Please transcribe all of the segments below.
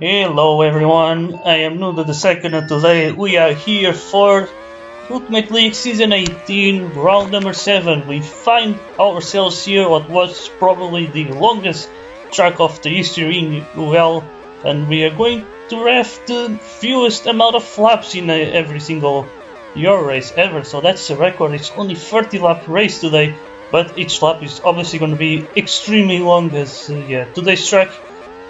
Hello everyone, I am Nudo the Second and today we are here for Ultimate League Season 18, round number 7. We find ourselves here what was probably the longest track of the history in UL, and we are going to have the fewest amount of laps in every single Euro race ever, so that's a record. It's only 30 lap race today, but each lap is obviously going to be extremely long as today's track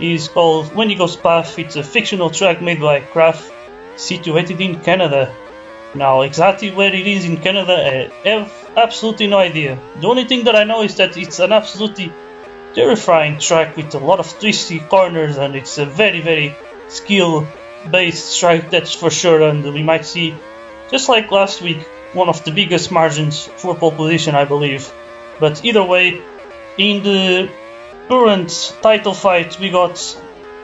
is called Wendigo's Path. It's a fictional track made by Kraft, situated in Canada. Now, exactly where it is in Canada, I have absolutely no idea. The only thing that I know is that it's an absolutely terrifying track with a lot of twisty corners, and it's a very skill-based track, that's for sure. And we might see, just like last week, one of the biggest margins for pole position, I believe. But either way, in the current title fight, we got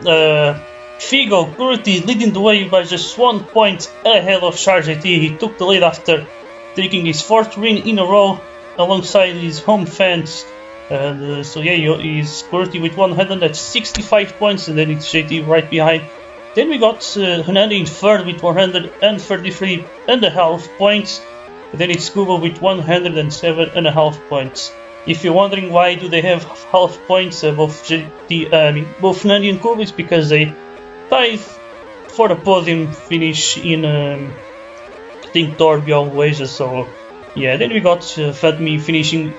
Figo currently leading the way by just 1 point ahead of Charge AT. He took the lead after taking his 4th win in a row alongside his home fans. And he's currently with 165 points, and then it's JT right behind. Then we got Hernandi in 3rd with 133.5 points. And then it's Kubo with 107.5 points. If you're wondering why do they have half points, both Hernandi and Kubo, it's because they tied for the podium finish in I think Torbjorn wages. So yeah, then we got Fatmi finishing,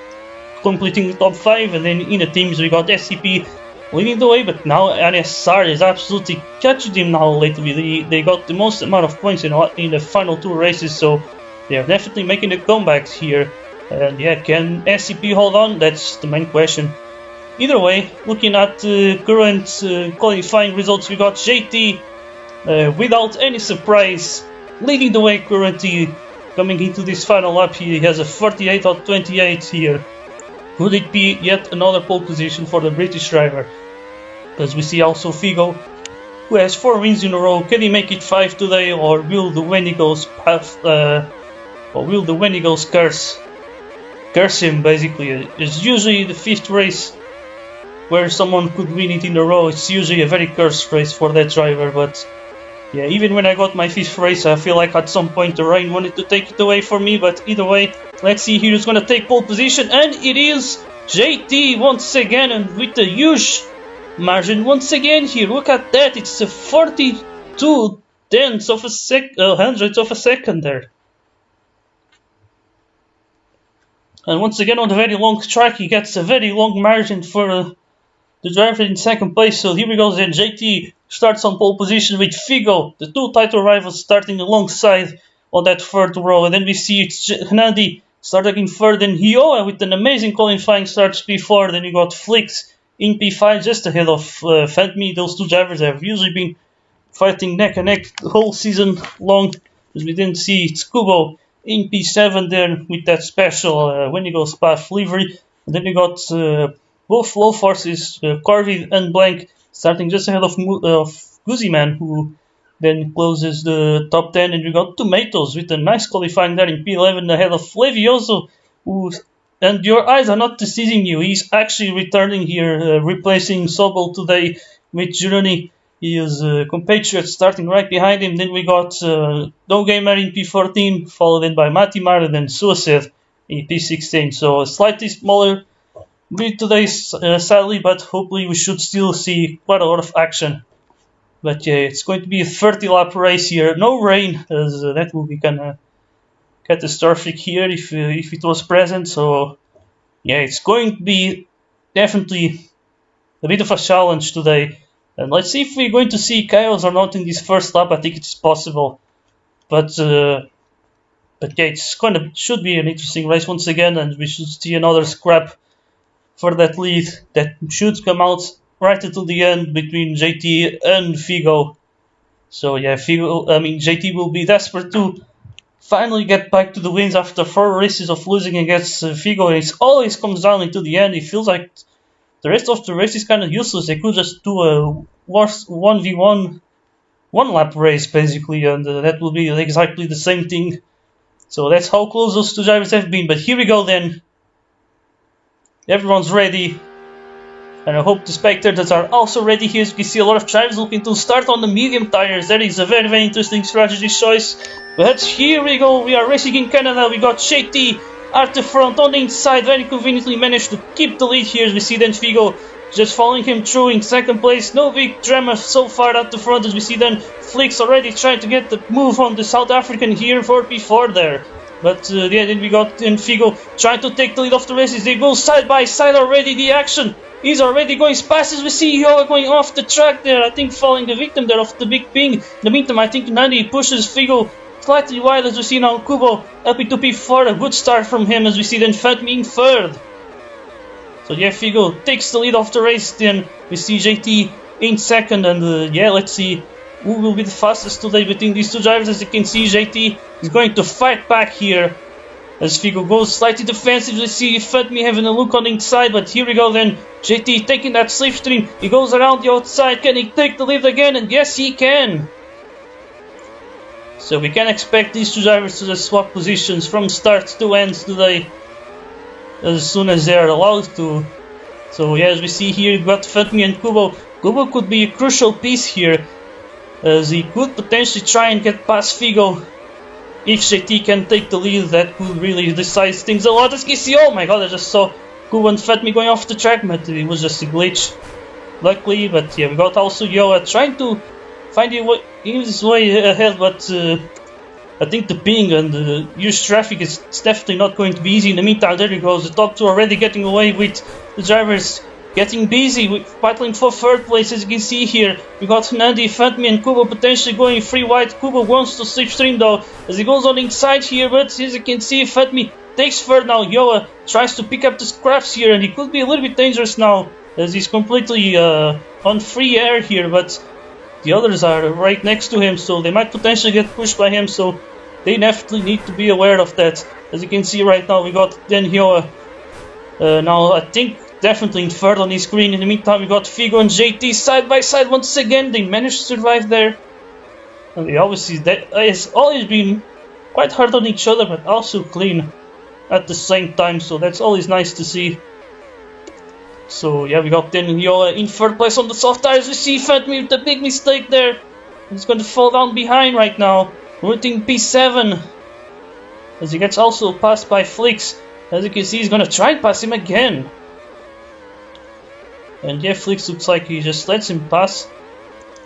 completing the top 5, and then in the teams we got SCP leading the way, but now NSR is absolutely catching him now lately. They got the most amount of points in the final 2 races, so they are definitely making a comeback here. And yeah, can SCP hold on? That's the main question. Either way, looking at the current qualifying results, we got JT without any surprise leading the way currently coming into this final lap. He has a 48 out of 28 here. Could it be yet another pole position for the British driver? Because we see also Figo, who has 4 wins in a row. Can he make it 5 today, or will the Wendigos path, or will the Wendigos curse him? Basically, it's usually the 5th race where someone could win it in a row. It's usually a very cursed race for that driver, but yeah, even when I got my 5th race, I feel like at some point the rain wanted to take it away from me. But either way, let's see who's going to take pole position, and it is JT once again, and with a huge margin once again here. Look at that, it's a 42 tenths of a hundredths of a second there. And once again on the very long track, he gets a very long margin for the driver in 2nd place. So here we go then. JT starts on pole position with Figo, the 2 title rivals, starting alongside on that 3rd row. And then we see it's Hernandi starting in 3rd, and Hioa with an amazing qualifying start P4. Then you got Flix in P5 just ahead of Fantme. Those 2 drivers have usually been fighting neck and neck the whole season long. As we didn't see, it's Kubo in P7 there with that special Wendigo's Path livery. And then you got both low forces, Corvid and Blank, starting just ahead of Guzzi Man, who then closes the top 10. And we got Tomatoes with a nice qualifying there in P11 ahead of Levioso, who, and your eyes are not deceiving you, he's actually returning here, replacing Sobol today with Gironi. He is a compatriot starting right behind him. Then we got No Gamer in P14, followed in by Matimar, and then Suicide in P16. So a slightly smaller grid today, sadly, but hopefully we should still see quite a lot of action. But yeah, it's going to be a 30 lap race here. No rain, as that will be kind of catastrophic here if it was present. So yeah, it's going to be definitely a bit of a challenge today. And let's see if we're going to see chaos or not in this 1st lap. I think it's possible. But yeah, it's should be an interesting race once again, and we should see another scrap for that lead that should come out right until the end between JT and Figo. So yeah, JT will be desperate to finally get back to the wins after 4 races of losing against Figo. It always comes down into the end. It feels like the rest of the race is kind of useless. They could just do a 1v1 1-lap race basically, and that will be exactly the same thing. So that's how close those 2 drivers have been. But here we go then. Everyone's ready. And I hope the spectators are also ready here. As you can see, a lot of drivers looking to start on the medium tires. That is a very, very interesting strategy choice. But here we go. We are racing in Canada. We got JT at the front on the inside. Very conveniently managed to keep the lead here. As we see then Figo just following him through in second place. No big drama so far at the front. As we see then Flix already trying to get the move on the South African here for P4 there. But yeah, then we got Figo trying to take the lead of the races. They go side by side already. The action is already going fast as we see Yoa going off the track there. I think falling the victim there of the big ping. In the meantime, I think Nandi pushes Figo slightly wide as we see now Kubo up into P4. A good start from him as we see then Fatmi in third. So yeah, Figo takes the lead of the race. Then we see JT in second. And yeah, let's see who will be the fastest today between these two drivers. As you can see, JT is going to fight back here as Figo goes slightly defensive. We see Fatmi having a look on the inside, but here we go then. JT taking that slipstream. He goes around the outside. Can he take the lead again? And yes, he can. So we can expect these two drivers to just swap positions from start to end today, as soon as they are allowed to. So yeah, as we see here, we've got Fatmi and Kubo. Kubo could be a crucial piece here, as he could potentially try and get past Figo. If JT can take the lead, that could really decide things a lot. As you can see, oh my god, I just saw Kubo and Fatmi going off the track, but it was just a glitch, luckily. But yeah, we got also Yoa trying to find his way ahead, but I think the ping and the huge traffic is definitely not going to be easy. In the meantime, there he goes. The top two already getting away with the drivers getting busy with battling for third place. As you can see here, we got Nandi, Fatmi and Kubo potentially going free wide. Kubo wants to slipstream though as he goes on the inside here, but as you can see, Fatmi takes third now. Yoa tries to pick up the scraps here, and he could be a little bit dangerous now as he's completely on free air here, but the others are right next to him, so they might potentially get pushed by him, so they definitely need to be aware of that. As you can see right now, we got then Yoa now I think definitely in third on his screen. In the meantime, we got Figo and JT side by side once again. They managed to survive there. And they obviously, that has always been quite hard on each other, but also clean at the same time. So that's always nice to see. So yeah, we got then Yoa in third place on the soft tires. We see Fatmi with a big mistake there. He's going to fall down behind right now. Routing P7. As he gets also passed by Flix. As you can see, he's going to try and pass him again. And yeah, Flix looks like he just lets him pass.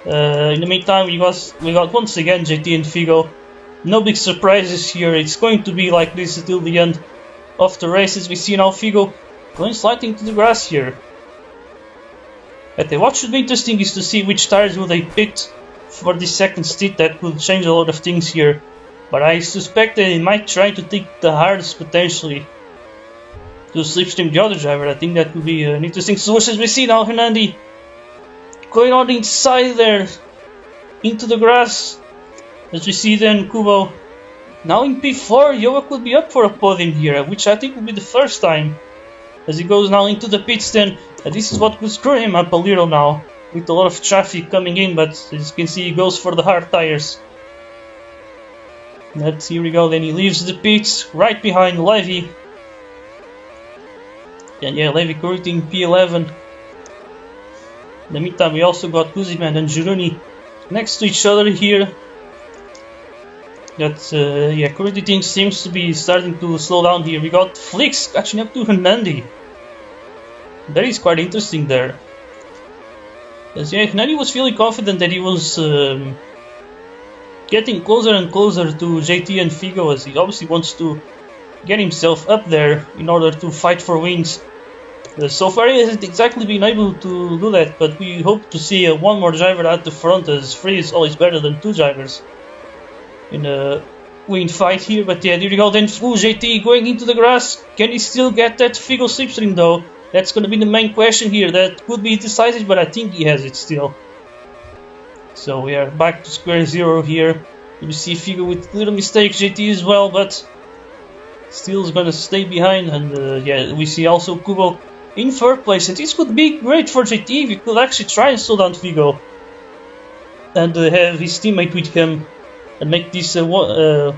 In the meantime, we got once again JT and Figo. No big surprises here. It's going to be like this until the end of the race. As we see now Figo going slightly into the grass here. But what should be interesting is to see which tires will they pit for the second stint. That could change a lot of things here. But I suspect that they might try to take the hardest potentially to slipstream the other driver. I think that would be an interesting solution. As we see now Hernandi going on the inside there into the grass. As we see then Kubo now in P4. Yoa could be up for a podium here, which I think will be the first time. As he goes now into the pits then, this is what could screw him up a little now, with a lot of traffic coming in, but as you can see he goes for the hard tires. Here we go, then he leaves the pits right behind Levy. And yeah, Levy cruising P11. In the meantime, we also got Kuziman and Juruni next to each other here. That yeah, currently things seems to be starting to slow down here. We got Flix catching up to Hernandi. That is quite interesting there. As yeah, Hernandi was feeling confident that he was getting closer and closer to JT and Figo, as he obviously wants to get himself up there in order to fight for wins. So far he hasn't exactly been able to do that, but we hope to see one more driver at the front, as 3 is always better than 2 drivers in a win fight here. But yeah, there you go then. JT going into the grass. Can he still get that Figo slipstream though? That's going to be the main question here. That could be decisive, but I think he has it still. So we are back to square zero here. We see Figo with little mistakes, JT as well, but still is going to stay behind. And yeah, we see also Kubo in third place, and this could be great for JT if he could actually try and slow down Figo and have his teammate with him and make this 1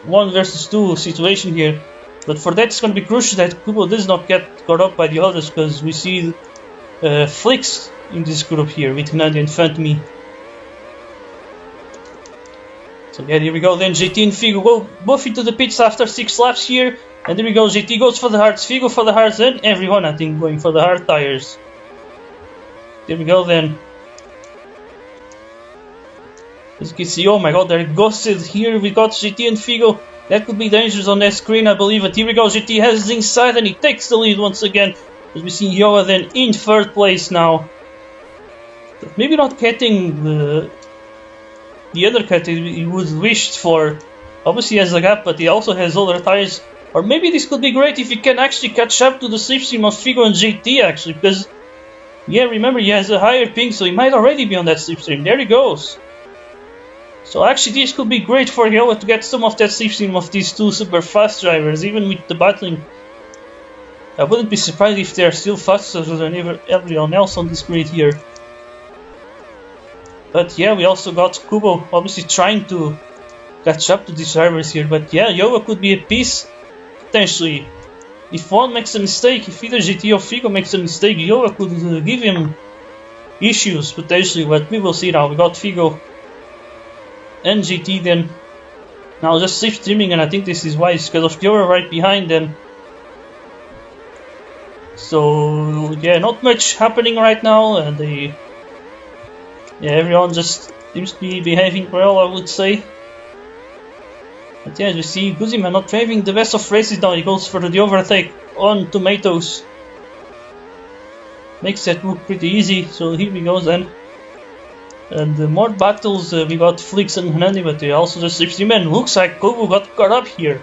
versus 2 situation here. But for that it's going to be crucial that Kubo does not get caught up by the others, because we see Flix in this group here with Hernandi in front of me. So yeah, here we go then. JT and Figo go both into the pits after 6 laps here. And there we go, JT goes for the hards, Figo for the hards, and everyone I think going for the hard tires. There we go then. As you can see, oh my god, they're ghosted here. We got JT and Figo. That could be dangerous on that screen, I believe. But here we go, JT has inside and he takes the lead once again. As we see Yoa then in 3rd place now. But maybe not getting the other cut he would wished for. Obviously he has a gap, but he also has older tires. Or maybe this could be great if he can actually catch up to the slipstream of Figo and JT actually, because yeah, remember he has a higher ping, so he might already be on that slipstream. There he goes. So actually this could be great for Yoa to get some of that slipstream of these two super fast drivers, even with the battling. I wouldn't be surprised if they are still faster than everyone else on this grid here. But yeah, we also got Kubo obviously trying to catch up to these drivers here. But yeah, Yoa could be a piece potentially. If one makes a mistake, if either GT or Figo makes a mistake, Yoa could give him issues potentially. But we will see now. We got Figo and GT then. Now just slipstreaming, and I think this is wise because of Yoa right behind them. So yeah, not much happening right now, and yeah, everyone just seems to be behaving well, I would say. But yeah, as we see, Guzman not having the best of races now. He goes for the overtake on Tomatoes. Makes that look pretty easy, so here we go then. And more battles, we got Flix and Hernandi, but they also just slipstream, and looks like Kovu got caught up here.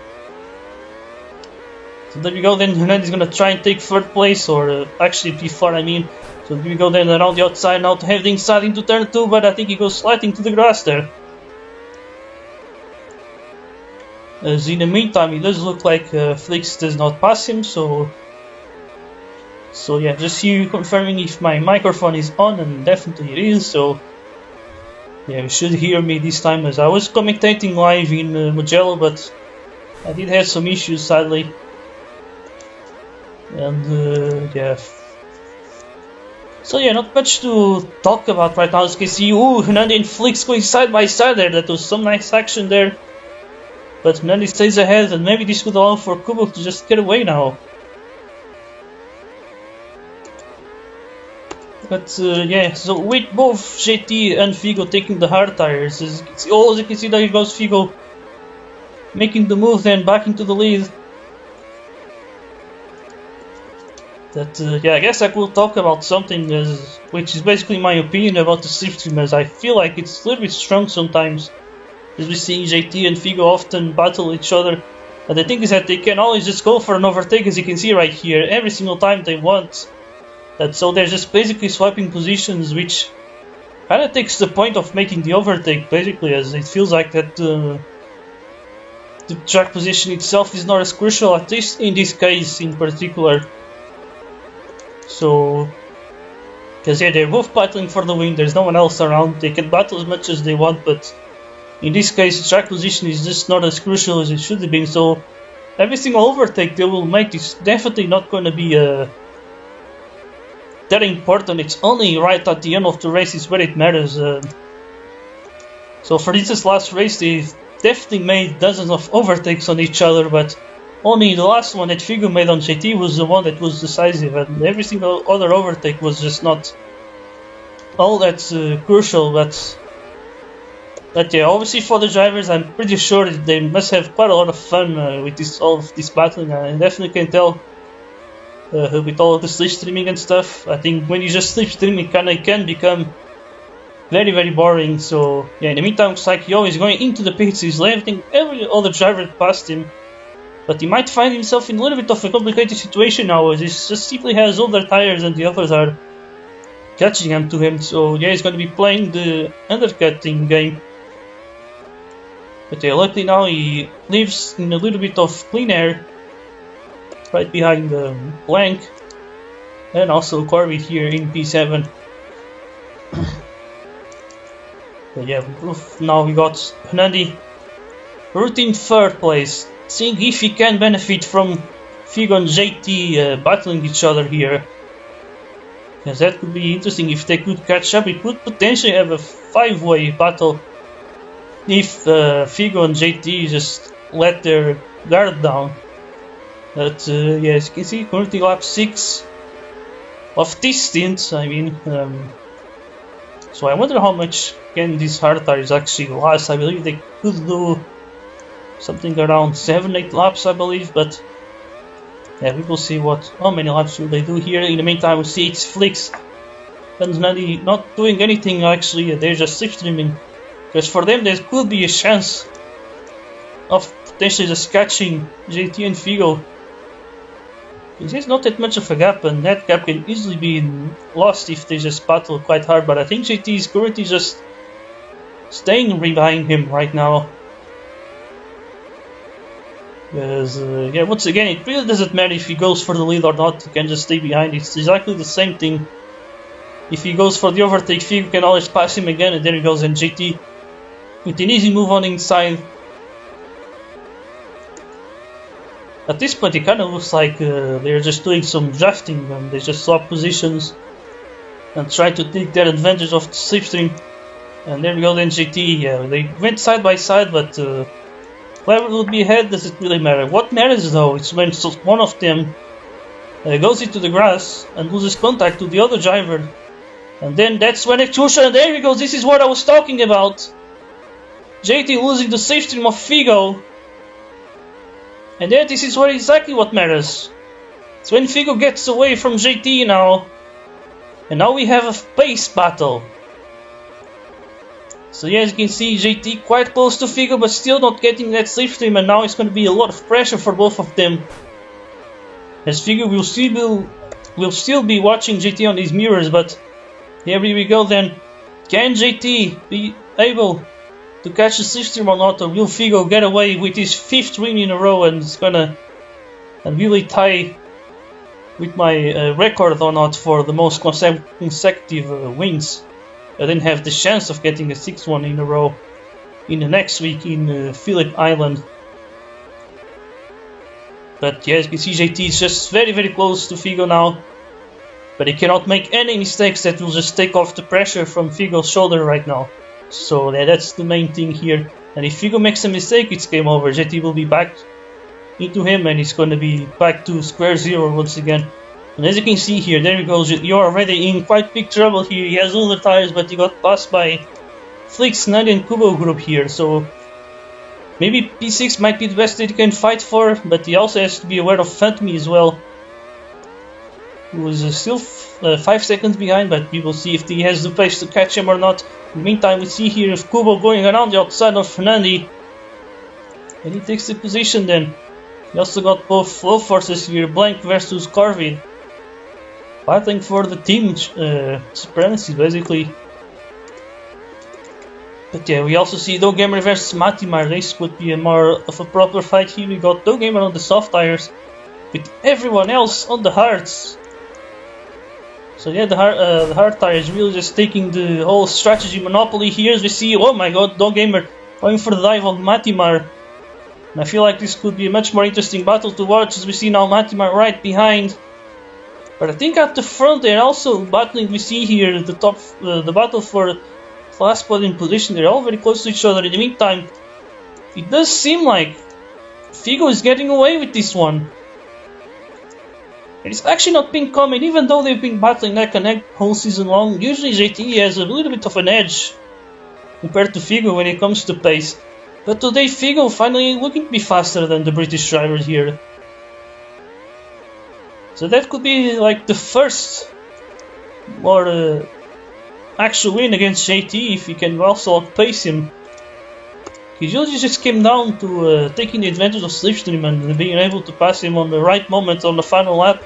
So there we go then, Hernandi's gonna try and take 3rd place, or actually P4 I mean. So here we go then around the outside now to have the inside into turn 2, but I think he goes sliding to the grass there. As in the meantime, it does look like Flix does not pass him, so yeah, just here confirming if my microphone is on, and definitely it is, so yeah, you should hear me this time, as I was commentating live in Mugello, but I did have some issues sadly. And yeah. So yeah, not much to talk about right now. As you can see, Hernandi and Flix going side by side there. That was some nice action there. But Hernandi stays ahead, and maybe this could allow for Kubo to just get away now. But yeah, so with both JT and Figo taking the hard tires, as you can see, there goes Figo making the move then back into the lead. That yeah, I guess I could talk about something which is basically my opinion about the slipstream, as I feel like it's a little bit strong sometimes. As we see JT and Figo often battle each other, and the thing is that they can always just go for an overtake, as you can see right here, every single time they want. So they're just basically swapping positions, which kind of takes the point of making the overtake, basically, as it feels like that the track position itself is not as crucial, at least in this case in particular. So, because yeah, they're both battling for the win, there's no one else around, they can battle as much as they want, but in this case the track position is just not as crucial as it should have been, so every single overtake they will make is definitely not going to be that important. It's only right at the end of the race is where it matters. So for this last race they definitely made dozens of overtakes on each other, but only the last one that Figo made on JT was the one that was decisive, and every single other overtake was just not all that crucial. But yeah, obviously for the drivers, I'm pretty sure that they must have quite a lot of fun with all of this battling. I definitely can tell with all of the slipstreaming and stuff. I think when you just slipstream, it can become very, very boring. So yeah, in the meantime, looks like Yo is going into the pits. He's letting every other driver past him. But he might find himself in a little bit of a complicated situation now, as he just simply has older tires and the others are catching up to him. So yeah, he's going to be playing the undercutting game. But yeah, luckily now he lives in a little bit of clean air right behind Blank, and also Corby here in P7. But yeah, now we got Hernandi route in 3rd place, seeing if he can benefit from Figo and JT battling each other here. Because that could be interesting if they could catch up. It could potentially have a 5-way battle if Figo and JT just let their guard down. But yeah, as you can see, currently lap 6 of this stint. I mean, so I wonder how much can these hard tires actually last. I believe they could do something around 7-8 laps, I believe, but yeah, we will see how many laps will they do here. In the meantime, we see it's Flix and Nadi not doing anything actually, they're just slipstreaming. Because for them there could be a chance of potentially just catching JT and Figo. There's not that much of a gap, and that gap can easily be lost if they just battle quite hard, but I think JT is currently just staying behind him right now. Because, yeah, once again, it really doesn't matter if he goes for the lead or not, he can just stay behind. It's exactly the same thing. If he goes for the overtake, Figo can always pass him again, and there he goes, and JT with an easy move on inside. At this point, it kind of looks like they're just doing some drafting, and they just swap positions and try to take their advantage of the slipstream. And there we go, then JT. Yeah, they went side by side, but whoever will be ahead doesn't really matter. What matters though is when one of them goes into the grass and loses contact to the other driver, and then that's when explosion. And there he goes. This is what I was talking about. JT losing the slipstream of Figo. And then this is exactly what matters. It's when Figo gets away from JT now. And now we have a pace battle. So yeah, as you can see, JT quite close to Figo, but still not getting that slipstream, and now it's going to be a lot of pressure for both of them. As Figo will still be watching JT on his mirrors, but here we go then. Can JT be able to catch the slipstream or not, or will Figo get away with his 5th win in a row and it's gonna really tie with my record or not for the most consecutive wins? I didn't have the chance of getting a 6th one in a row in the next week in Phillip Island. But yeah, as you can see, JT is just very close to Figo now, but he cannot make any mistakes that will just take off the pressure from Figo's shoulder right now. So yeah, that's the main thing here. And if Figo makes a mistake, it's game over. JT will be back into him, and it's going to be back to square zero once again. And as you can see here, there he goes. You're already in quite big trouble here. He has older tires, but he got passed by Flix, Nadi, and Kubo group here. So maybe P6 might be the best that he can fight for, but he also has to be aware of Phantomy as well, who is still 5 seconds behind, but we will see if he has the pace to catch him or not. In the meantime, we see here Kubo going around the outside of Fernandi, and he takes the position then. We also got both flow forces here, Blank versus Corvid, fighting for the team supremacy basically. But yeah, we also see Dogamer versus Matimar. This could be a more of a proper fight here. We got Dogamer on the soft tires with everyone else on the hards. So yeah, the hard tire is really just taking the whole strategy monopoly here. As we see, oh my god, Dogamer going for the dive on Matimar. And I feel like this could be a much more interesting battle to watch, as we see now Matimar right behind. But I think at the front they're also battling. We see here the battle for last podium position. They're all very close to each other. In the meantime, it does seem like Figo is getting away with this one. It's actually not been common, even though they've been battling neck and neck whole season long. Usually JT has a little bit of an edge compared to Figo when it comes to pace. But today Figo finally looking to be faster than the British driver here. So that could be like the first more actual win against JT if he can also outpace him. He usually just came down to taking the advantage of slipstream and being able to pass him on the right moment on the final lap.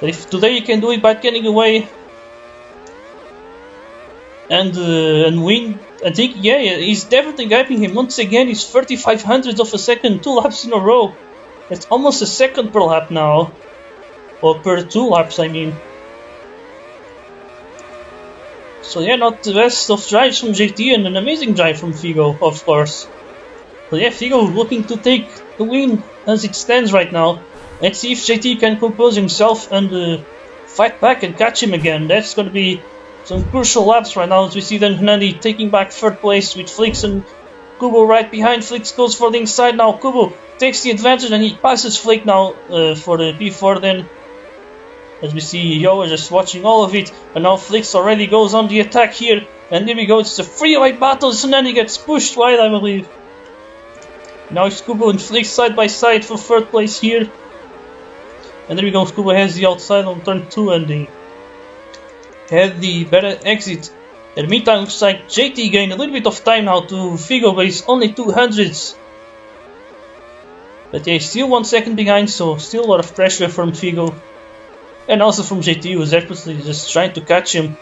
But if today he can do it by getting away and win, I think yeah, he's definitely gapping him. Once again, he's 3500ths of a second, 2 laps in a row. That's almost a second per lap now, or per 2 laps I mean. So yeah, not the best of drives from JT, and an amazing drive from Figo, of course. But yeah, Figo looking to take the win as it stands right now. Let's see if JT can compose himself and fight back and catch him again. That's going to be some crucial laps right now, as we see then Hernandi taking back third place with Flix and Kubo right behind. Flix goes for the inside now. Kubo takes the advantage and he passes Flick now for the P4 then. As we see Yo just watching all of it, and now Flix already goes on the attack here. And here we go, it's a free-wide battle, and then he gets pushed wide, I believe. Now it's Kubo and Flix side by side for third place here. And there we go, Kubo has the outside on turn 2 and they have the better exit. In the meantime, looks like JT gained a little bit of time now to Figo, but he's only 200s. But yeah, he's still 1 second behind, so still a lot of pressure from Figo. And also from JT, who's actually just trying to catch him.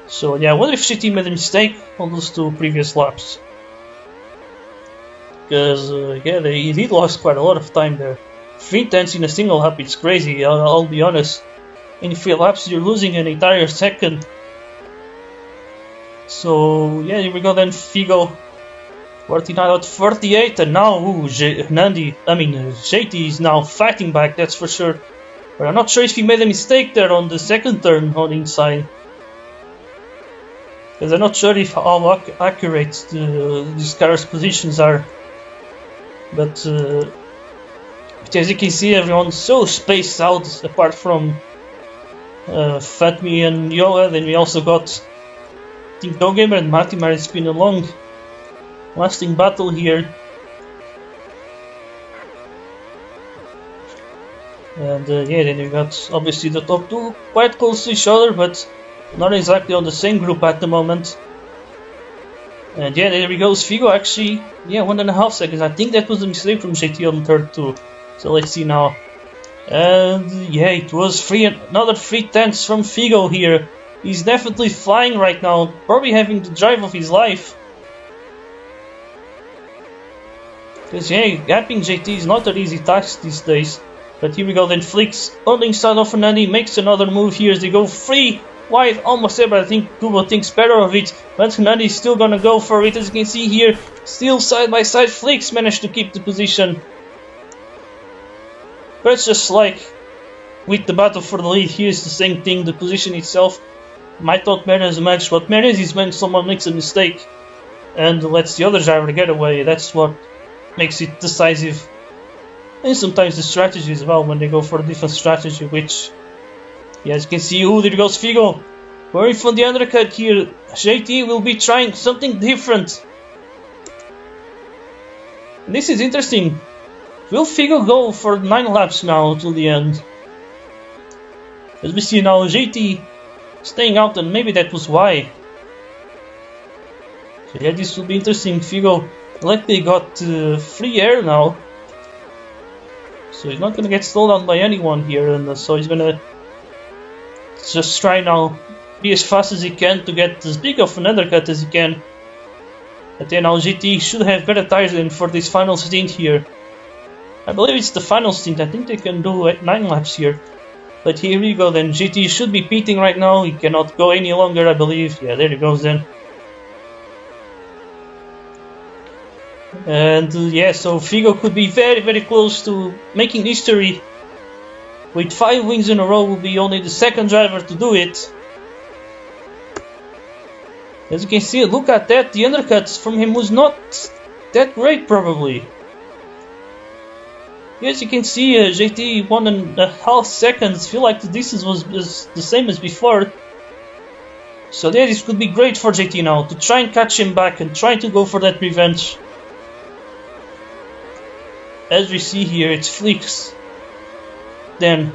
So yeah, I wonder if JT made a mistake on those 2 previous laps. Because yeah, he did lose quite a lot of time there. 3/10 in a single lap, it's crazy, I'll be honest. In 3 laps you're losing an entire second. So yeah, here we go then, Figo 49 out 38, and now JT is now fighting back, that's for sure. But I'm not sure if he made a mistake there on the second turn on the inside. Because I'm not sure if how accurate these cars' positions are. But as you can see, everyone's so spaced out apart from Fatmi and Yoa. Then we also got Team GoGamer and Matimar. It's been a long lasting battle here. And yeah, then we got obviously the top 2 quite close to each other, but not exactly on the same group at the moment. And yeah, there we go, Figo actually, yeah, 1.5 seconds. I think that was a mistake from JT on third 2. So let's see now. And yeah, it was another 3/10 from Figo here. He's definitely flying right now, probably having the drive of his life. Because yeah, gapping JT is not an easy task these days. But here we go then, Flix on the inside of Fernandi makes another move here as they go free wide, almost there, but I think Kubo thinks better of it. But Fernandi is still gonna go for it, as you can see here, still side by side. Flix managed to keep the position. But it's just like with the battle for the lead, here's the same thing, the position itself might not matter as much. What matters is when someone makes a mistake and lets the other driver get away. That's what makes it decisive. And sometimes the strategy as well, when they go for a different strategy, which, yeah, as you can see, there goes Figo. Going for the undercut here. JT will be trying something different. And this is interesting. Will Figo go for 9 laps now till the end? As we see now, JT staying out, and maybe that was why. So yeah, this will be interesting. Figo likely got free air now. So he's not going to get slowed down by anyone here, and so he's going to just try now be as fast as he can to get as big of an undercut as he can. But then now GT should have better tires than for this final stint here. I believe it's the final stint, I think they can do 9 laps here. But here we go then, GT should be pitting right now, he cannot go any longer I believe. Yeah, there he goes then. And yeah, so Figo could be very close to making history. With 5 wins in a row, will be only the 2nd driver to do it. As you can see, look at that, the undercuts from him was not that great probably. As you can see, JT 1.5 seconds, feel like the distance was the same as before. So yeah, this could be great for JT now, to try and catch him back and try to go for that revenge. As we see here, it's Flix. Then,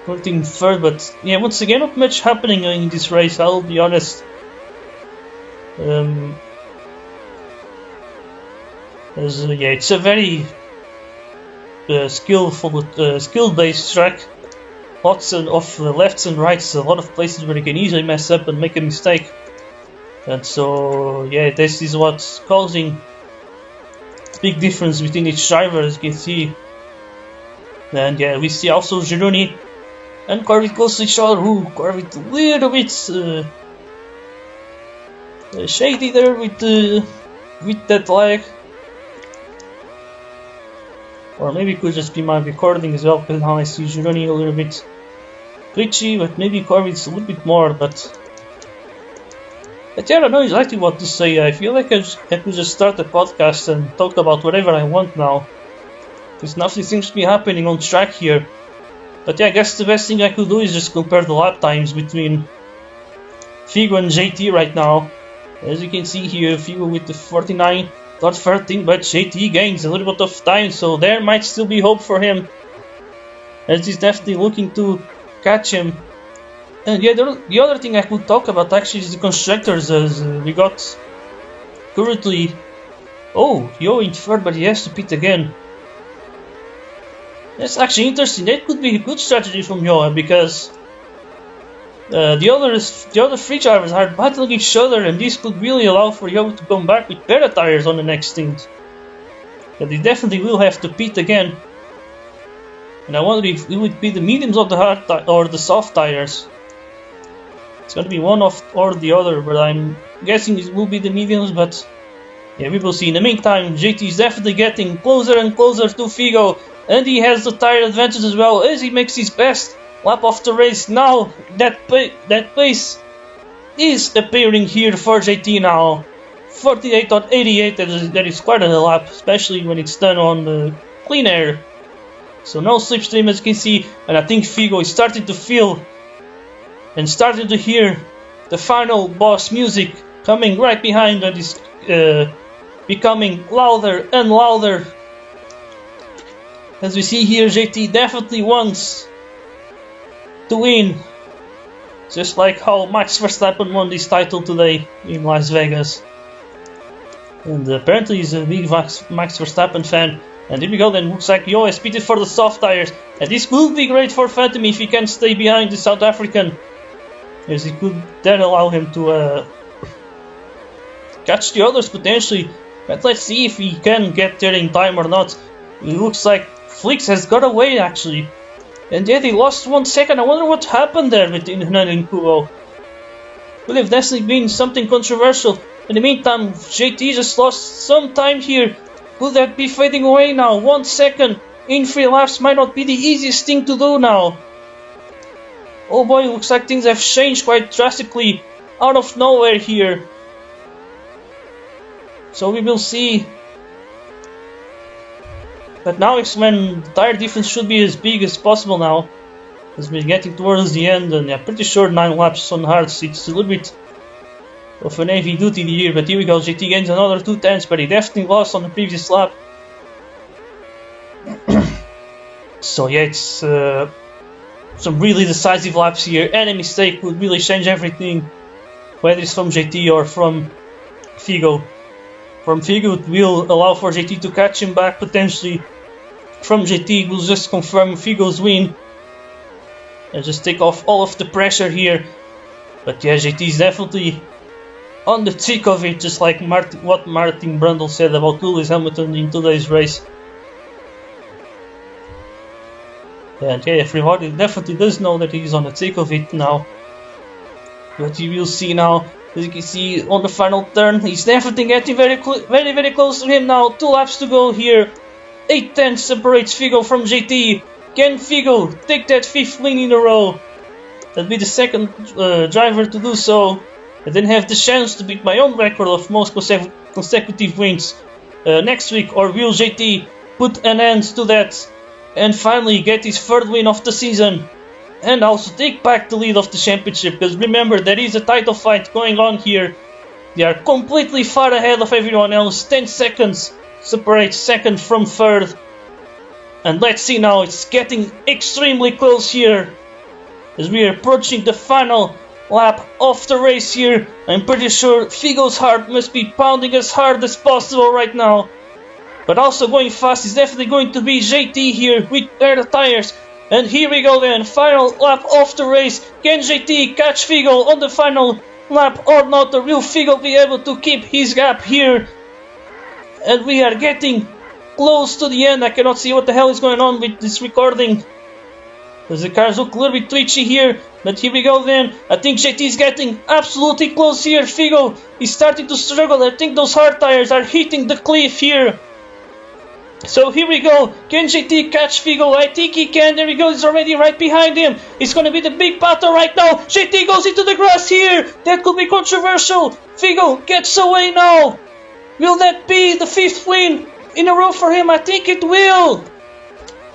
putting third, but yeah, once again, not much happening in this race, I'll be honest. Yeah, it's a very skill-based track. Lots of lefts and rights, a lot of places where you can easily mess up and make a mistake. And so, yeah, this is what's causing big difference between each driver, as you can see. And yeah, we see also Gironi and Corvette close to each other. Corvette a little bit shady there with that lag. Or maybe it could just be my recording as well, because now I see you running a little bit glitchy, but maybe Corvin's a little bit more, but yeah, I don't know exactly what to say. I feel like I could just start a podcast and talk about whatever I want now, because nothing seems to be happening on track here. But yeah, I guess the best thing I could do is just compare the lap times between Figo and JT right now. As you can see here, Figo with the 49.13, but JT gains a little bit of time, so there might still be hope for him, as he's definitely looking to catch him. And yeah, the other thing I could talk about actually is the constructors, as we got currently... Oh, Yo in third, but he has to pit again. That's actually interesting. That could be a good strategy from Yo, because the other three drivers are battling each other, and this could really allow for Yo to come back with better tires on the next stint. But he definitely will have to pit again. And I wonder if it would be the mediums or the hard or the soft tires. It's going to be one or the other, but I'm guessing it will be the mediums, but yeah, we will see. In the meantime, JT is definitely getting closer and closer to Figo, and he has the tire advantage as well, as he makes his best lap of the race. Now, that pace is appearing here for JT now. 48.88, that is quite a lap, especially when it's done on the clean air. So no slipstream, as you can see, and I think Figo is starting to feel and starting to hear the final boss music coming right behind, and is becoming louder and louder. As we see here, JT definitely wants to win, just like how Max Verstappen won this title today in Las Vegas. And apparently he's a big Max Verstappen fan. And here we go then, looks like Yo has pitted for the soft tires, and this will be great for Phantom if he can stay behind the South African, as he could then allow him to catch the others potentially. But let's see if he can get there in time or not. It looks like Flix has got away actually, and yeah, they lost 1 second. I wonder what happened there between Hernan and Kubo. Would have definitely been something controversial. In the meantime, JT just lost some time here. Could that be fading away now? 1 second in 3 laps might not be the easiest thing to do now. Oh boy, looks like things have changed quite drastically out of nowhere here. So we will see. But now is when the tire difference should be as big as possible now, as we're getting towards the end, and I'm pretty sure 9 laps on hards, it's a little bit of an heavy duty here. But here we go, JT gains another 2 tenths, but he definitely lost on the previous lap. So yeah, it's some really decisive laps here. Any mistake would really change everything, whether it's from JT or from Figo. From Figo, it will allow for JT to catch him back potentially. From JT, it will just confirm Figo's win and just take off all of the pressure here. But yeah, JT is definitely on the thick of it, just like what Martin Brundle said about Lewis Hamilton in today's race. And yeah, everybody definitely does know that he's on the thick of it now. But you will see now, as you can see on the final turn, he's definitely getting very close to him now. 2 laps to go here. 8 tenths separates Figo from JT. Can Figo take that 5th win in a row? That'll be the second driver to do so. I then have the chance to beat my own record of most consecutive wins next week, or will JT put an end to that and finally get his 3rd win of the season, and also take back the lead of the championship? Because remember, there is a title fight going on here. They are completely far ahead of everyone else. 10 seconds separates 2nd from 3rd. And let's see now, it's getting extremely close here as we are approaching the final lap of the race here. I'm pretty sure Figo's heart must be pounding as hard as possible right now. But also going fast is definitely going to be JT here with better tires. And here we go then, final lap of the race. Can JT catch Figo on the final lap or not? Or will Figo be able to keep his gap here? And we are getting close to the end. I cannot see what the hell is going on with this recording, because the cars look a little bit twitchy here. But here we go then. I think JT is getting absolutely close here. Figo is starting to struggle. I think those hard tires are hitting the cliff here. So here we go. Can JT catch Figo? I think he can. There we go. He's already right behind him. It's going to be the big battle right now. JT goes into the grass here. That could be controversial. Figo gets away now. Will that be the 5th win in a row for him? I think it will.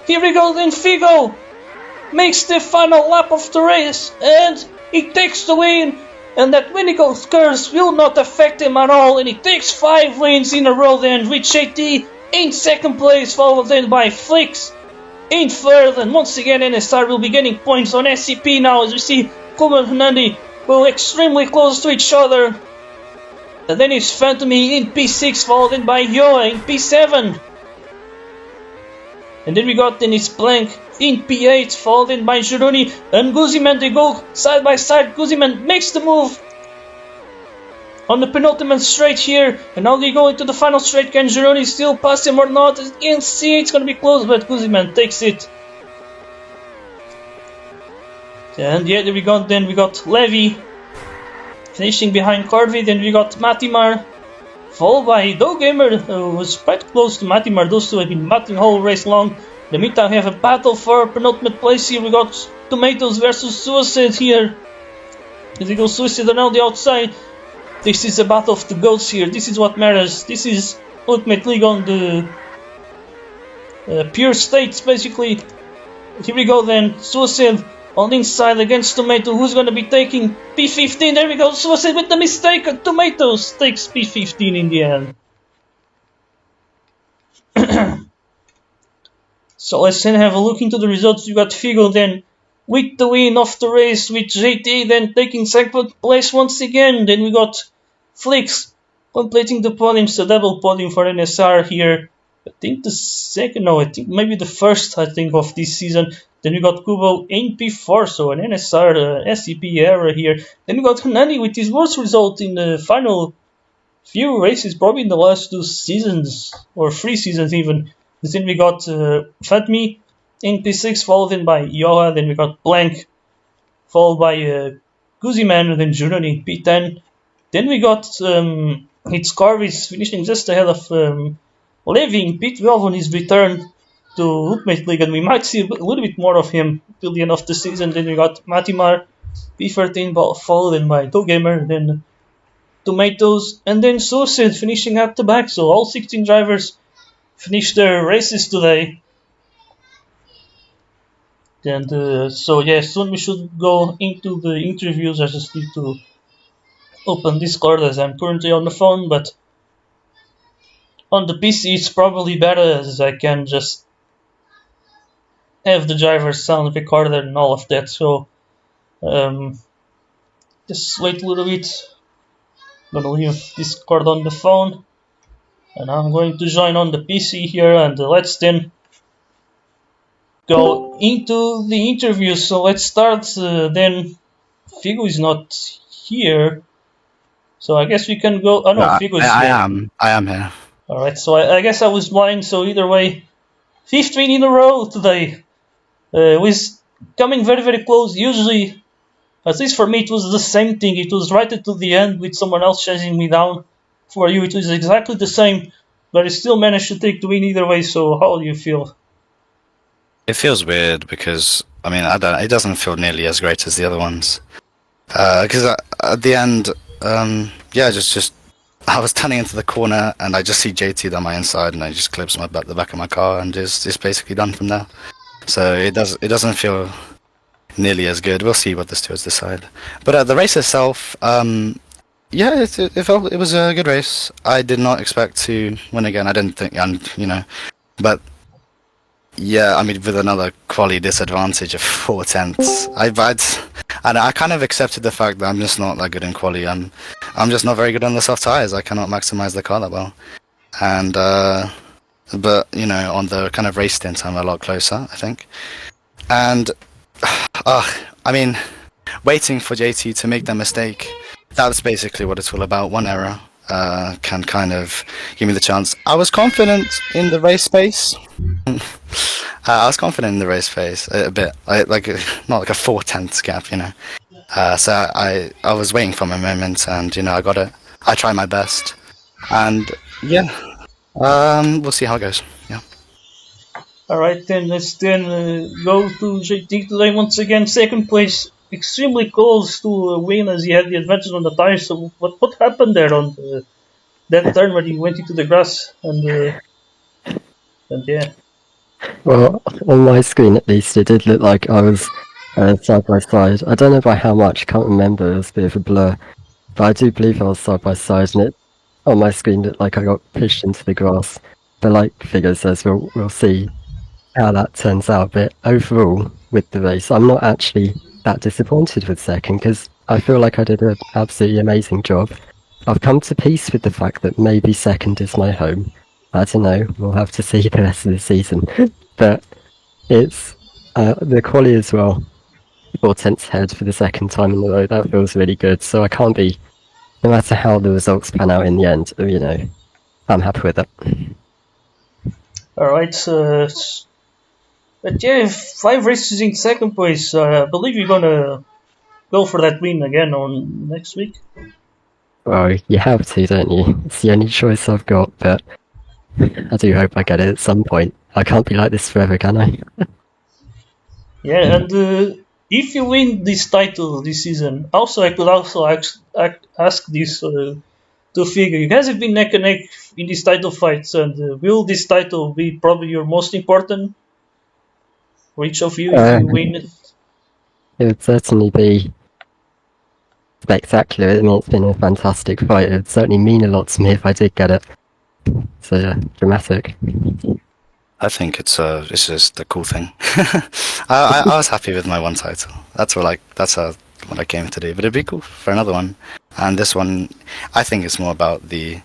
Here we go then. Figo makes the final lap of the race and he takes the win. And that Windigo curse will not affect him at all. And he takes 5 wins in a row then with JT in 2nd place, followed then by Flix in 3rd. And once again NSR will be getting points on SCP now, as we see Kuba and Nandi go extremely close to each other. And then it's Phantomy in P6, followed then by Yoa in P7. And then we got Dennis Blank in P8, followed in by Gironi and Guziman. They go side by side. Guziman makes the move on the penultimate straight here. And now they go into the final straight. Can Gironi still pass him or not? You can see it's going to be close, but Guziman takes it. And yeah, there we go. Then we got Levy finishing behind Corvi. Then we got Matimar, followed by Dogamer, who was quite close to Matimar. Those two have been battling the whole race long. In the meantime, we have a battle for penultimate place here. We got Tomatoes versus Suicide here. As we go Suicide on the outside. This is a battle of the goats here. This is what matters. This is Ultimate League on the pure states, basically. Here we go then. Suicide on the inside against Tomato. Who's going to be taking P15? There we go. Suicide with the mistake. And Tomatoes takes P15 in the end. So let's then have a look into the results. You got Figo then with the win of the race, with JT then taking 2nd place once again. Then we got Flix completing the podium, so double podium for NSR here. I think the second, no, I think maybe the first, I think, of this season. Then we got Kubo in P4, so an NSR SCP error here. Then we got Hanani with his worst result in the final few races, probably in the last 2 seasons, or 3 seasons even. Then we got Fatmi in P6, followed in by Yoha. Then we got Blank, followed by Guziman, and then Junon in P10. Then we got it's Carvis finishing just ahead of Levi in P12 on his return to Ultimate League, and we might see a little bit more of him till the end of the season. Then we got Matimar, P13, followed in by Dogamer, then Tomatoes, and then Suicide finishing at the back. So all 16 drivers finished their races today. And so yeah, soon we should go into the interviews. I just need to open Discord as I'm currently on the phone, but on the PC it's probably better as I can just have the driver's sound recorded and all of that. So just wait a little bit. I'm gonna leave Discord on the phone and I'm going to join on the PC here, and let's then go into the interview. So let's start then. Figo is not here, so I guess we can go. Oh no, Figo is here. I am here. Alright, so I guess I was blind, so either way, 15 in a row today. Was coming very, very close. Usually, at least for me, it was the same thing. It was right to the end with someone else chasing me down. For you, it was exactly the same, but I still managed to take the win either way. So how do you feel? It feels weird because, I mean, it doesn't feel nearly as great as the other ones. Because at the end, just I was turning into the corner and I just see JT down my inside and I just clips the back of my car and it's basically done from there. So it doesn't feel nearly as good. We'll see what the stewards decide. But the race itself, it was a good race. I did not expect to win again. I didn't think, but yeah, I mean, with another quality disadvantage of 0.4, I kind of accepted the fact that I'm just not that good in quali. I'm just not very good on the soft tires. I cannot maximize the car that well, and but on the kind of race stint, I'm a lot closer, I think. And I mean, waiting for JT to make that mistake, that's basically what it's all about. One error can kind of give me the chance. I was confident in the race pace. I was confident in the race pace a bit, not like a 0.4 gap, So I was waiting for my moment, and I got it. I tried my best, and yeah, we'll see how it goes. Yeah. Alright, then let's then go to JT today once again. Second place, extremely close to win as he had the advantage on the tires. So what happened there on that turn when he went into the grass and yeah. Well, on my screen at least, it did look like I was side by side. I don't know by how much, can't remember, it was a bit of a blur. But I do believe I was side by side, and it on my screen looked like I got pushed into the grass. But like Figure says, we'll see how that turns out. But overall, with the race, I'm not actually that disappointed with second, because I feel like I did an absolutely amazing job. I've come to peace with the fact that maybe second is my home. I don't know, we'll have to see the rest of the season. But it's the quality as well. 4/10 head for the second time in a row. That feels really good. So I can't be, no matter how the results pan out in the end, I'm happy with it. Alright, but yeah, 5 races in second place. I believe you're gonna go for that win again on next week. Well, you have to, don't you? It's the only choice I've got, but I do hope I get it at some point. I can't be like this forever, can I? Yeah, and if you win this title this season, also I could also ask this to Figure. You guys have been neck and neck in these title fights, and will this title be probably your most important for each of you if you win it? It would certainly be spectacular. I mean, it's been a fantastic fight. It would certainly mean a lot to me if I did get it. So yeah, dramatic. I think it's just a cool thing. I was happy with my one title. That's what I came to do. But it'd be cool for another one. And this one, I think it's more about the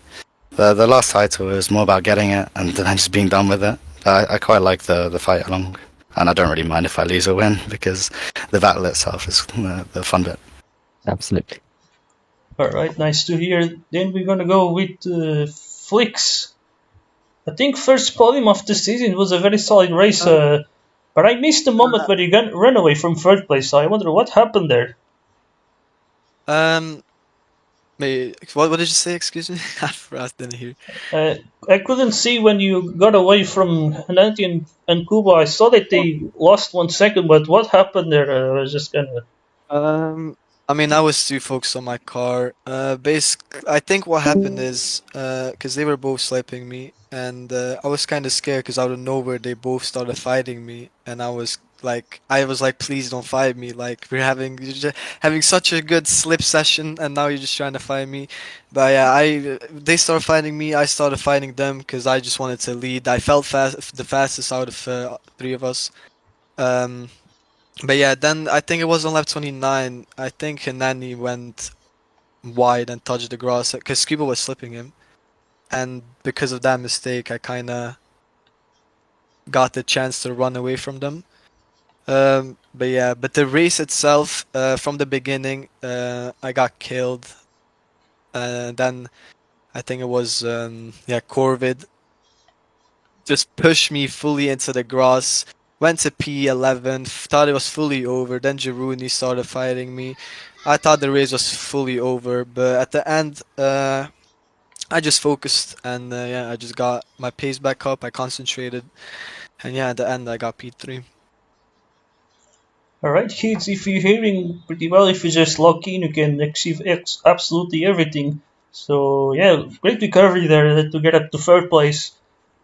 last title is more about getting it and then just being done with it. I quite like the fight along, and I don't really mind if I lose or win because the battle itself is the fun bit. Absolutely. Alright, nice to hear. Then we're gonna go with Flicks. I think first podium of the season was a very solid race, but I missed the moment where you ran away from third place. So I wonder what happened there. What did you say? Excuse me, I didn't hear. I couldn't see when you got away from Hernanti and Kuba. I saw that they lost 1 second, but what happened there? I was just kind of. I mean, I was too focused on my car. I think what happened is, because they were both slapping me, and I was kind of scared because out of nowhere they both started fighting me, and I was like, please don't fight me. Like you're just having such a good slip session, and now you're just trying to fight me. But yeah, they started fighting me. I started fighting them because I just wanted to lead. I felt the fastest out of 3 of us. But yeah, then I think it was on lap 29. I think Hinani went wide and touched the grass because Scuba was slipping him. And because of that mistake, I kind of got the chance to run away from them. But the race itself, from the beginning, I got killed. Then I think it was, Corvid just pushed me fully into the grass. Went to P11, thought it was fully over. Then Jiruni started fighting me. I thought the race was fully over, but at the end, I just focused and I just got my pace back up. I concentrated, and yeah, at the end I got P3. Alright, kids, if you're hearing pretty well, if you just log in, you can achieve absolutely everything. So, yeah, great recovery there to get up to third place.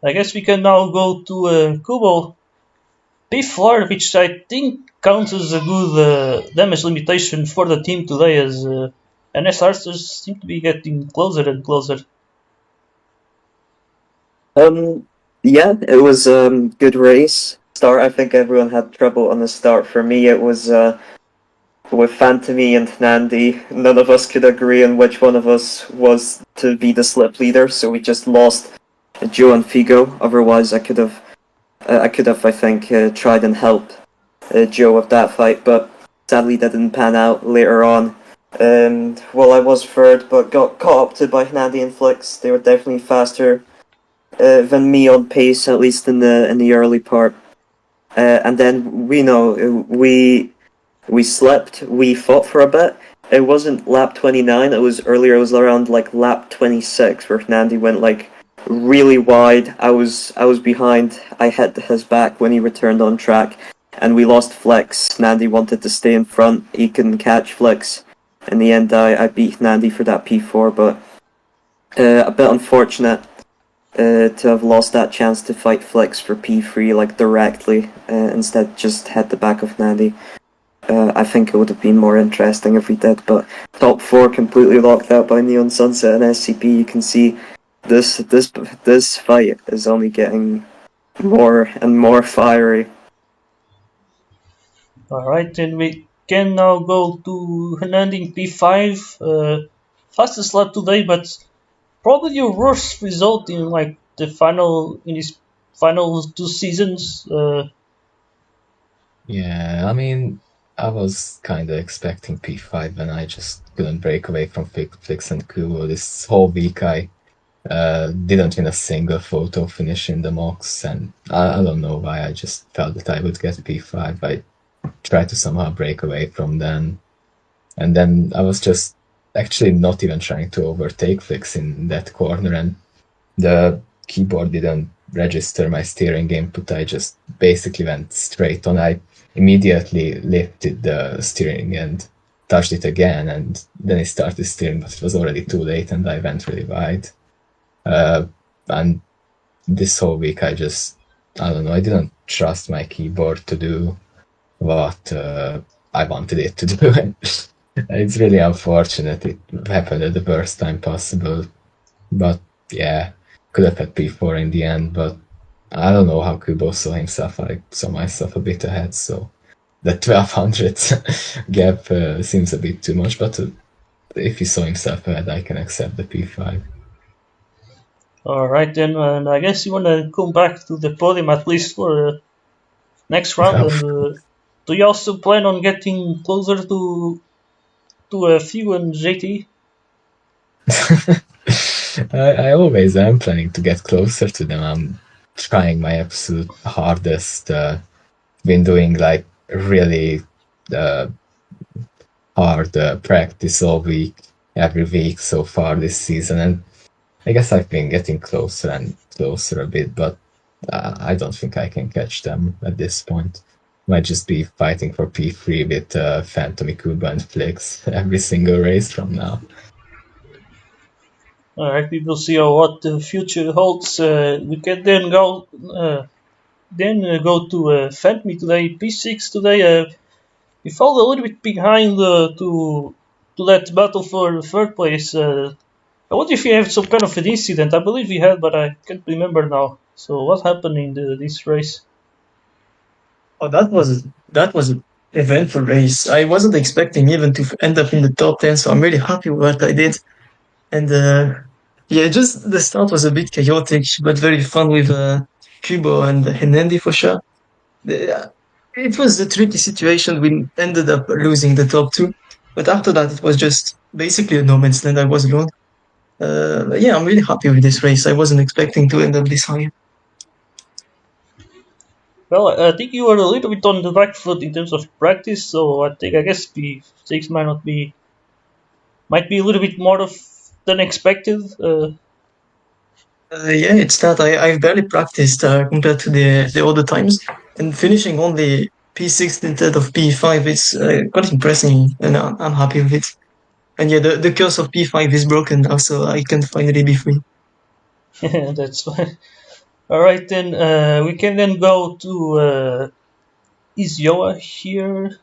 I guess we can now go to Kubo. P4, which I think counts as a good damage limitation for the team today, as NSRs seem to be getting closer and closer. Yeah, it was good race. Start, I think everyone had trouble on the start. For me, it was with Phantomy and Nandi. None of us could agree on which one of us was to be the slip leader, so we just lost Joe and Figo. Otherwise, I could have, I think, tried and helped Joe with that fight, but sadly that didn't pan out later on. Well, I was third, but got caught up to by Nandi and Flix. They were definitely faster than me on pace, at least in the early part. And then we slept. We fought for a bit. It wasn't lap 29. It was earlier. It was around like lap 26, where Nandi went like really wide. I was behind. I hit his back when he returned on track, and we lost Flex. Nandy wanted to stay in front. He couldn't catch Flex. In the end, I beat Nandy for that P4, but a bit unfortunate to have lost that chance to fight Flex for P3 like directly. Instead, just hit the back of Nandy. I think it would have been more interesting if we did, but top 4 completely locked out by Neon Sunset and SCP. You can see this fight is only getting more and more fiery. Alright, then we can now go to Hernanding P5. Fastest lap today, but probably your worst result in like the in his final 2 seasons. Yeah, I mean, I was kind of expecting P5 and I just couldn't break away from Flix and Kubo. This whole week I didn't win a single photo finish in the mocks, and I don't know why. I just felt that I would get P5. I tried to somehow break away from them, and then I was just actually not even trying to overtake Flix in that corner, and the keyboard didn't register my steering input. I just basically went straight on. I immediately lifted the steering and touched it again, and then it started steering, but it was already too late, and I went really wide. And this whole week, I don't know, I didn't trust my keyboard to do what I wanted it to do. It's really unfortunate it happened at the worst time possible. But yeah, could have had P4 in the end, but I don't know how Kubo saw himself. I saw myself a bit ahead, so the 1200 gap seems a bit too much, but if he saw himself ahead, I can accept the P5. Alright then, and I guess you wanna come back to the podium at least for next round. And do you also plan on getting closer to Figo and JT? I always am planning to get closer to them. I'm trying my absolute hardest. Been doing like really uh, hard practice all week, every week so far this season, and I guess I've been getting closer and closer a bit, but I don't think I can catch them at this point. Might just be fighting for P3 with Phantom, Ikuba, and Flix every single race from now. Alright, we will see what the future holds. We can then go to Fantme today, P6 today. We fell a little bit behind to that battle for third place. I wonder if you have some kind of an incident. I believe we had, but I can't remember now. So what happened in this race? Oh, that was an eventful race. I wasn't expecting even to end up in the top 10, so I'm really happy with what I did. And yeah, just the start was a bit chaotic, but very fun with Kubo and Henendi for sure. It was a tricky situation. We ended up losing the top 2, but after that, it was just basically a no man's land. I was alone. Yeah, I'm really happy with this race. I wasn't expecting to end up this high. Well, I think you were a little bit on the back foot in terms of practice, so I guess P6 might be a little bit more of than expected. Yeah, it's that I've barely practiced compared to the other times, and finishing only P6 instead of P5 is quite impressive, and I'm happy with it. And yeah, the curse of P5 is broken now, so I can finally be free. That's fine. All right, then we can then go to Izyoa here.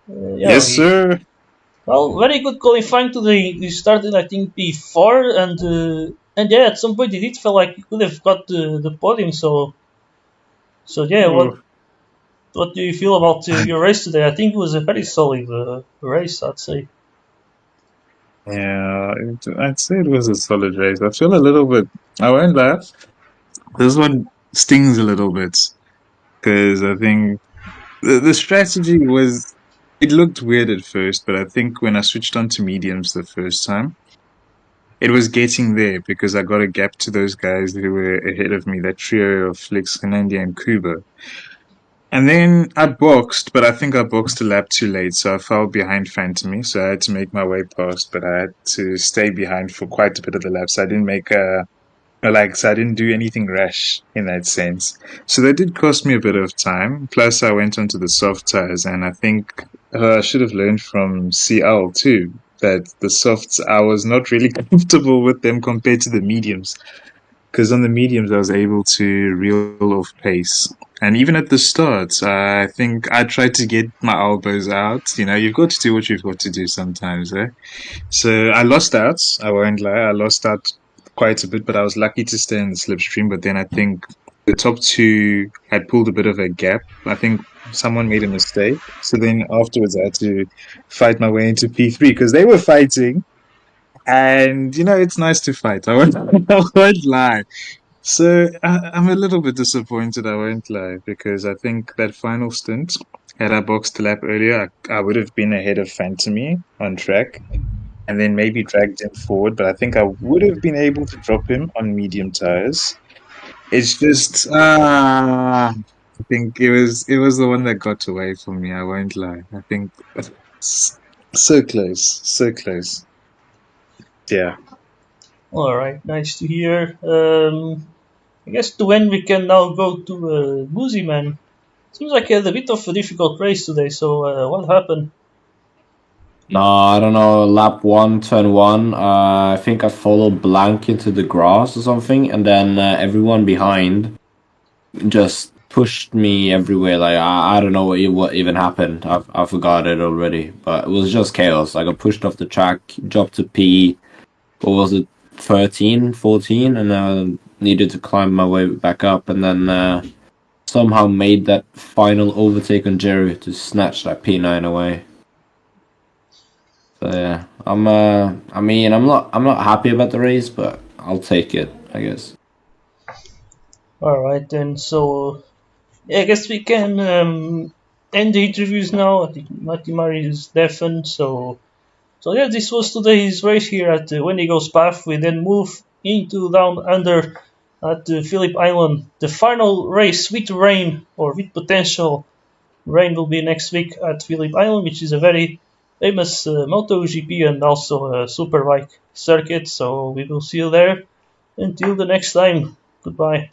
Yeah, Yes, sir. well, very good qualifying today. You started, I think, P4, and yeah, at some point it did feel like you could have got the podium. So yeah, Oh, what do you feel about your race today? I think it was a very solid race, I'd say. yeah, I'd say it was a solid race. I feel a little bit, I won't lie, this one stings a little bit because I think the strategy was, it looked weird at first, but I think when I switched on to mediums the first time, it was getting there because I got a gap to those guys who were ahead of me, that trio of Flix, Hernandia, and Kuba. And then I boxed, but I think I boxed a lap too late, so I fell behind Phantomy. So I had to make my way past, but I had to stay behind for quite a bit of the laps. I didn't make so I didn't do anything rash in that sense. So that did cost me a bit of time. Plus, I went onto the soft tires, and I think I should have learned from CL too that the softs I was not really comfortable with them compared to the mediums. Because on the mediums, I was able to reel off pace. And even at the start, I think I tried to get my elbows out. You know, you've got to do what you've got to do sometimes, eh? So I lost out. I won't lie. I lost out quite a bit, but I was lucky to stay in the slipstream. But then I think the top two had pulled a bit of a gap. I think someone made a mistake. So then afterwards, I had to fight my way into P3 because they were fighting. And, you know, it's nice to fight. I won't lie. So I'm a little bit disappointed, I won't lie, because I think that final stint, had I boxed the lap earlier, I would have been ahead of Phantomy on track and then maybe dragged him forward, but I think I would have been able to drop him on medium tires. It's just I think it was the one that got away from me, I won't lie. I think so close, so close. Yeah. Alright, nice to hear. I guess to end we can now go to Boozy Man. Seems like he had a bit of a difficult race today, so what happened? No, I don't know. Lap one, turn one. I think I followed blank into the grass or something, and then everyone behind just pushed me everywhere. Like I don't know what even happened. I forgot it already, but it was just chaos. I got pushed off the track, dropped to P. What was it? 13, 14, and I needed to climb my way back up, and then somehow made that final overtake on Jerry to snatch that P9 away. So yeah, I mean, I'm not happy about the race, but I'll take it, I guess. Alright then, so yeah, I guess we can end the interviews now. I think Matimari is deafened, so yeah, this was today's race here at Wendigo's Path. We then move into down under at Phillip Island. The final race with rain or with potential rain will be next week at Phillip Island, which is a very famous MotoGP and also a superbike circuit. So we will see you there. Until the next time, goodbye.